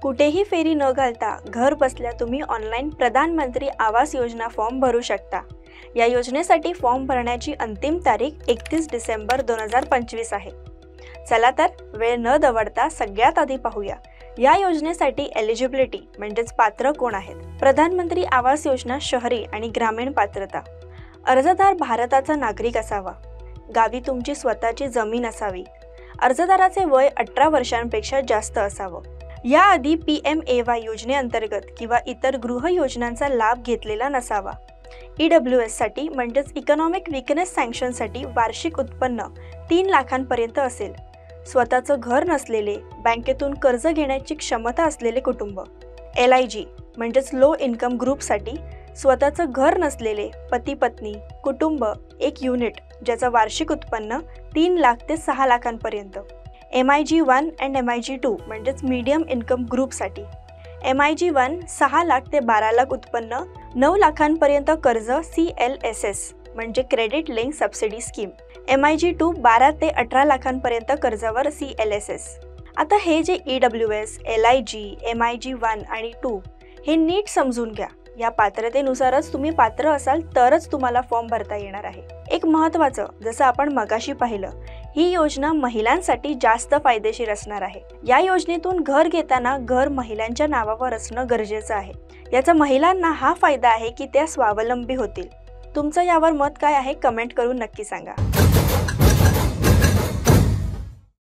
कुठेही फेरी न घालता घर बसल्या तुम्ही ऑनलाईन प्रधानमंत्री आवास योजना फॉर्म भरू शकता। या योजनेसाठी फॉर्म भरण्याची अंतिम तारीख 31 डिसेंबर 2025 आहे। चला तर वेळ न दवडता सगळ्यात आधी पाहूया या योजनेसाठी एलिजिबिलिटी म्हणजेच पात्र कोण आहेत। प्रधानमंत्री आवास योजना शहरी आणि ग्रामीण पात्रता। अर्जदार भारताचा नागरिक असावा, गावी तुमची स्वतःची जमीन असावी, अर्जदाराचे वय 18 वर्षांपेक्षा जास्त असावं, याआधी PMAY योजनेअंतर्गत किंवा इतर गृह योजनांचा लाभ घेतलेला नसावा, EWS साठी म्हणजेच इकॉनॉमिक वीकनेस सँक्शनसाठी वार्षिक उत्पन्न 3 लाखांपर्यंत असेल, स्वतःचं घर नसलेले, बँकेतून कर्ज घेण्याची क्षमता असलेले कुटुंब, LIG म्हणजेच लो इन्कम ग्रुपसाठी स्वतःचं घर नसलेले पती पत्नी कुटुंब 1 युनिट ज्याचं वार्षिक उत्पन्न 3 लाख ते 6 लाखांपर्यंत, MIG1 and MIG2 म्हणजेच मीडियम इन्कम ग्रुपसाठी, MIG1 6 लाख ते 12 लाख उत्पन्न 9 लाखांपर्यंत कर्ज CLSS म्हणजे credit link subsidy scheme, MIG2 12 ते 18 लाखांपर्यंत कर्जावर CLSS। आता हे जे EWS, LIG, MIG1 आणि 2 हे नीट समजून घ्या। या पात्रतेनुसारच तुम्ही पात्र असाल तरच तुम्हाला फॉर्म भरता येणार आहे। एक महत्त्वाचं, जसं आपण मगाशी पाहिलं, ही योजना महिलांसाठी जास्त फायदेशीर असणार आहे। या योजनेतून घर घेताना घर महिलांच्या नावावर असणं गरजेचं आहे। याचा महिलांना हा फायदा आहे की त्या स्वावलंबी होतील। तुमचं यावर मत काय आहे कमेंट करून नक्की सांगा।